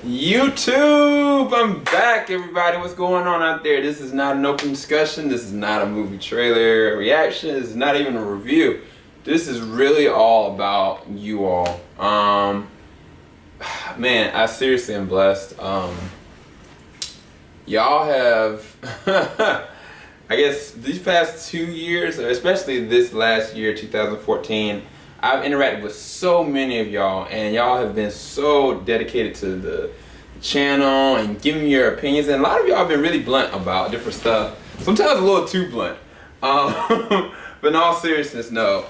YouTube, I'm back, everybody. What's going on out there? This is not an open discussion. This is not a movie trailer reaction. This is not even a review. This is really all about you all. Man, I seriously am blessed. Y'all have, I guess these past 2 years, or especially this last year, 2014, I've interacted with so many of y'all, and y'all have been so dedicated to the channel and giving your opinions. And a lot of y'all have been really blunt about different stuff. Sometimes a little too blunt. But in all seriousness, no.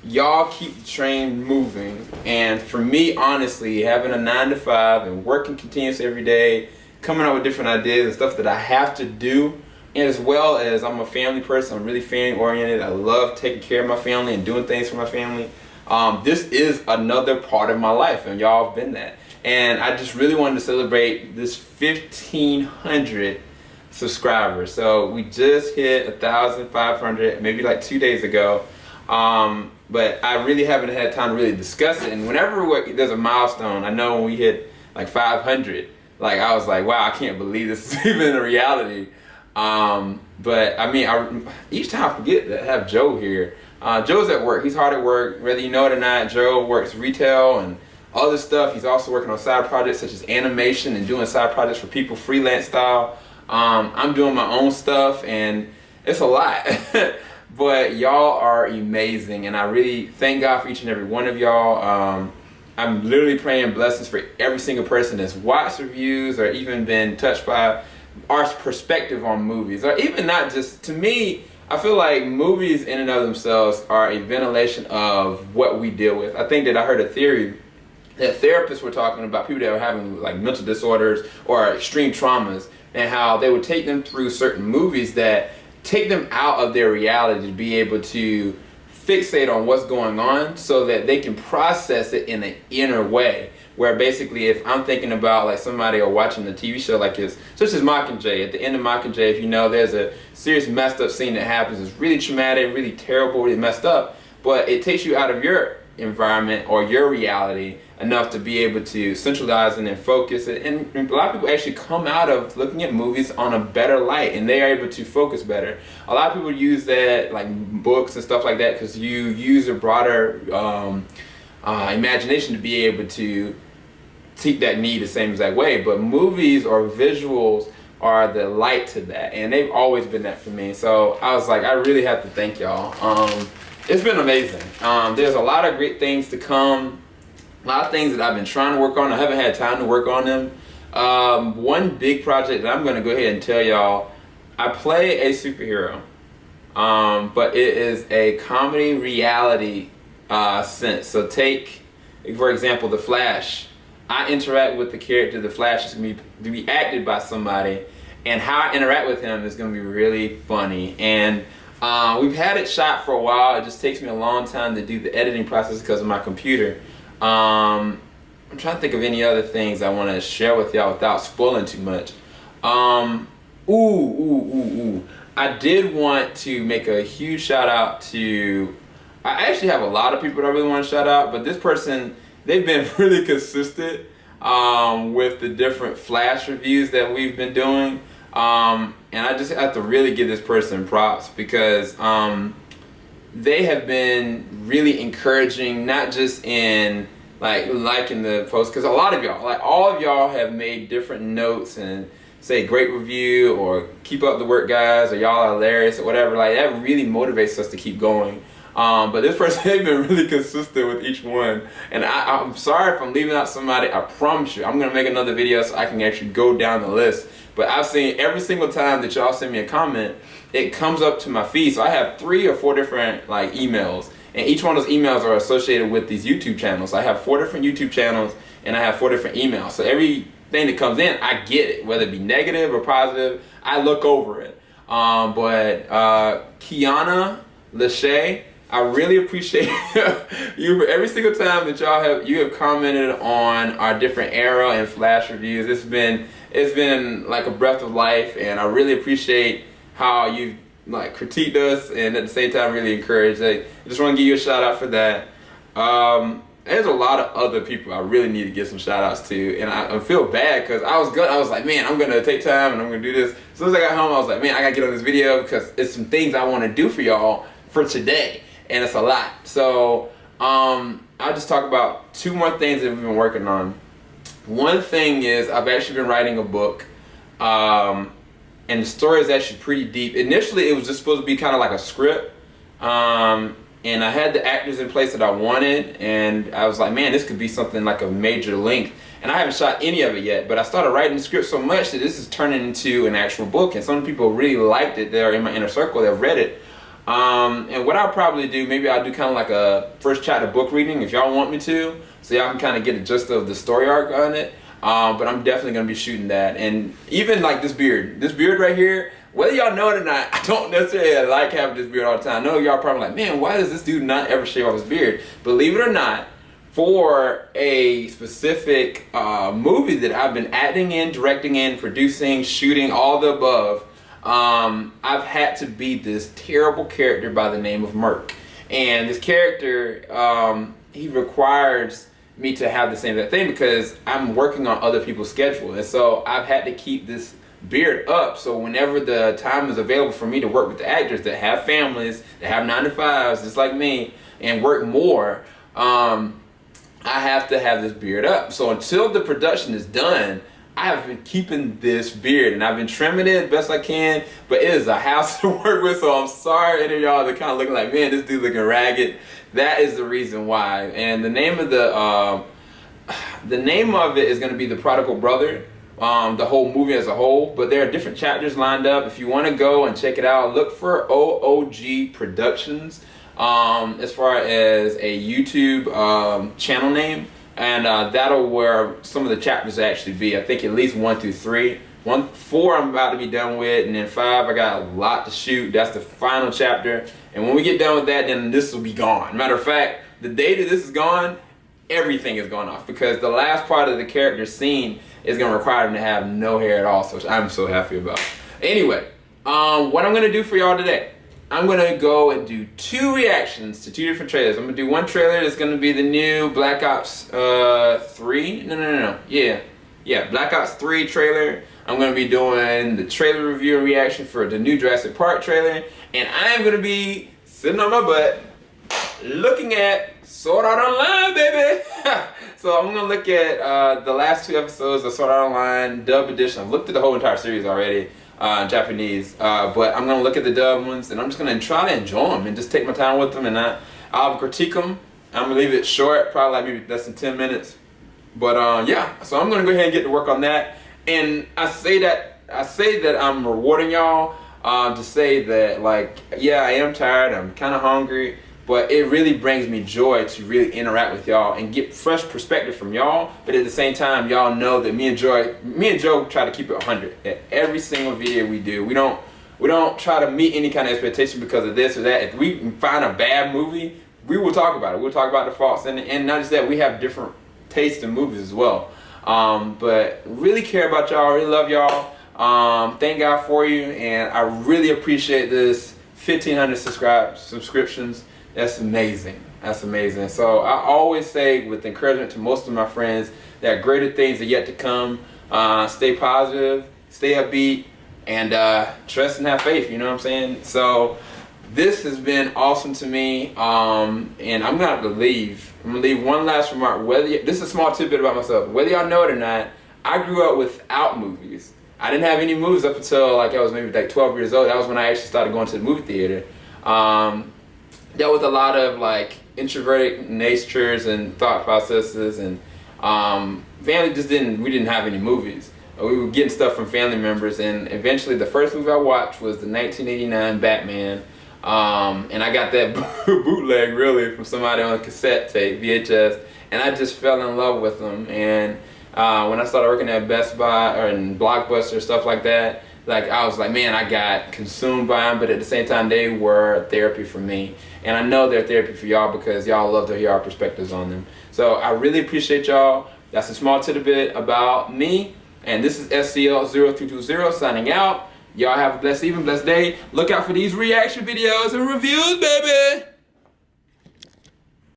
Y'all keep the train moving. And for me, honestly, having a 9 to 5 and working continuously every day, coming up with different ideas and stuff that I have to do, and as well as I'm a family person, I'm really family oriented. I love taking care of my family and doing things for my family. This is another part of my life, and y'all have been that. And I just really wanted to celebrate this 1,500 subscribers. So we just hit 1,500 maybe like 2 days ago. But I really haven't had time to really discuss it. And whenever there's a milestone, I know when we hit like 500, like I was like, wow, I can't believe this is even a reality. But I mean, each time I forget to have Joe here. Joe's at work. He's hard at work, whether you know it or not. Joe works retail and other stuff. He's also working on side projects such as animation and doing side projects for people, freelance style. I'm doing my own stuff, and it's a lot. But y'all are amazing, and I really thank God for each and every one of y'all. I'm literally praying blessings for every single person that's watched reviews or even been touched by our perspective on movies, or even not just, to me, I feel like movies in and of themselves are a ventilation of what we deal with. I think that I heard a theory that therapists were talking about people that were having like mental disorders or extreme traumas, and how they would take them through certain movies that take them out of their reality to be able to fixate on what's going on so that they can process it in an inner way. Where basically, if I'm thinking about like somebody or watching a TV show like this, such as Mockingjay, at the end of Mockingjay, if you know, there's a serious messed up scene that happens. It's really traumatic, really terrible, really messed up, but it takes you out of your environment or your reality enough to be able to centralize and then focus it. And a lot of people actually come out of looking at movies on a better light, and they are able to focus better. A lot of people use that, like books and stuff like that, because you use a broader imagination to be able to seek that need the same exact way. But movies or visuals are the light to that, and they've always been that for me. So I was like, I really have to thank y'all. It's been amazing. There's a lot of great things to come, a lot of things that I've been trying to work on. I haven't had time to work on them. One big project that I'm going to go ahead and tell y'all, I play a superhero, but it is a comedy reality sense. So take, for example, The Flash. I interact with the character The Flash is going to be acted by somebody, and how I interact with him is going to be really funny. And we've had it shot for a while. It just takes me a long time to do the editing process because of my computer. I'm trying to think of any other things I want to share with y'all without spoiling too much. I did want to make a huge shout out to, I actually have a lot of people that I really want to shout out, but this person, they've been really consistent with the different Flash reviews that we've been doing. And I just have to really give this person props, because they have been really encouraging, not just in liking the post, because a lot of y'all, like all of y'all, have made different notes and say great review or keep up the work, guys, or y'all are hilarious or whatever. Like that really motivates us to keep going. But this person, they've been really consistent with each one, and I'm sorry if I'm leaving out somebody. I promise you I'm gonna make another video so I can actually go down the list. But I've seen every single time that y'all send me a comment, it comes up to my feed. So I have 3 or 4 different like emails, and each one of those emails are associated with these YouTube channels. I have 4 different YouTube channels, and I have 4 different emails. So everything that comes in, I get it, whether it be negative or positive. I look over it. But Kiana Lachey, I really appreciate you for every single time that you have commented on our different Arrow and Flash reviews. It's been like a breath of life, and I really appreciate how you've like critiqued us and at the same time really encouraged. I just want to give you a shout out for that. there's a lot of other people I really need to give some shout outs to, and I feel bad because I was like, man, I'm gonna take time and I'm gonna do this. As soon as I got home, I was like, man, I gotta get on this video because it's some things I want to do for y'all for today, and it's a lot. So I'll just talk about 2 more things that we've been working on. One thing is I've actually been writing a book, and the story is actually pretty deep. Initially, it was just supposed to be kind of like a script. And I had the actors in place that I wanted, and I was like, man, this could be something like a major length. And I haven't shot any of it yet, but I started writing the script so much that this is turning into an actual book, and some people really liked it. They're in my inner circle, they've read it. And what I'll probably do, maybe I'll do kind of like a first chapter book reading if y'all want me to, so y'all can kind of get a gist of the story arc on it. But I'm definitely going to be shooting that. And even like this beard right here, whether y'all know it or not, I don't necessarily like having this beard all the time. I know y'all probably like, man, why does this dude not ever shave off his beard? Believe it or not, for a specific movie that I've been acting in, directing in, producing, shooting, all the above, I've had to be this terrible character by the name of Merc. And this character, he requires me to have the same thing because I'm working on other people's schedule. And so I've had to keep this beard up, so whenever the time is available for me to work with the actors that have families, that have 9-to-5s just like me, and work more, I have to have this beard up. So until the production is done, I have been keeping this beard, and I've been trimming it as best I can, but it is a house to work with, so I'm sorry any of y'all that kind of looking like, man, this dude looking ragged. That is the reason why. And the name of it is going to be The Prodigal Brother. The whole movie as a whole, but there are different chapters lined up. If you want to go and check it out, look for OOG Productions as far as a YouTube channel name, and that'll where some of the chapters will actually be. I think at least 1 through 3. 4 I'm about to be done with, and then 5 I got a lot to shoot. That's the final chapter, and when we get done with that, then this will be gone. Matter of fact, the day that this is gone, everything is going off, because the last part of the character scene is going to require him to have no hair at all, which I'm so happy about. Anyway, what I'm going to do for y'all today, I'm going to go and do 2 reactions to 2 different trailers. I'm going to do one trailer that's going to be the new Black Ops 3. No. Yeah, Black Ops 3 trailer. I'm going to be doing the trailer review and reaction for the new Jurassic Park trailer. And I am going to be sitting on my butt looking at Sword Art Online, baby! So I'm gonna look at the last 2 episodes of Sword Art Online dub edition. I've looked at the whole entire series already in Japanese, but I'm gonna look at the dub ones, and I'm just gonna try to enjoy them and just take my time with them, and I'll critique them. I'm gonna leave it short, probably like maybe less than 10 minutes. But yeah, so I'm gonna go ahead and get to work on that. And I say that I'm rewarding y'all to say that, like, yeah, I am tired, I'm kind of hungry, but it really brings me joy to really interact with y'all and get fresh perspective from y'all. But at the same time, y'all know that me and Joe try to keep it 100 at every single video we do. We don't try to meet any kind of expectation because of this or that. If we find a bad movie, we will talk about it. We'll talk about the faults, and not just that, we have different tastes in movies as well. But really care about y'all, really love y'all. Thank God for you, and I really appreciate this 1,500 subscriptions. That's amazing. That's amazing. So I always say, with encouragement to most of my friends, that greater things are yet to come. Stay positive, stay upbeat, and trust and have faith. You know what I'm saying? So this has been awesome to me, and I'm gonna have to leave. I'm gonna leave one last remark. This is a small tidbit about myself. Whether y'all know it or not, I grew up without movies. I didn't have any movies up until like I was maybe like 12 years old. That was when I actually started going to the movie theater. Dealt with a lot of like introverted natures and thought processes, and family we didn't have any movies. We were getting stuff from family members, and eventually the first movie I watched was the 1989 Batman, and I got that bootleg really from somebody on a cassette tape, VHS, and I just fell in love with them. And when I started working at Best Buy or in Blockbuster, stuff like that, like I was like, man, I got consumed by them, but at the same time, they were therapy for me. And I know they're therapy for y'all because y'all love to hear our perspectives on them. So I really appreciate y'all. That's a small tidbit about me. And this is Sel0320 signing out. Y'all have a blessed evening, blessed day. Look out for these reaction videos and reviews, baby.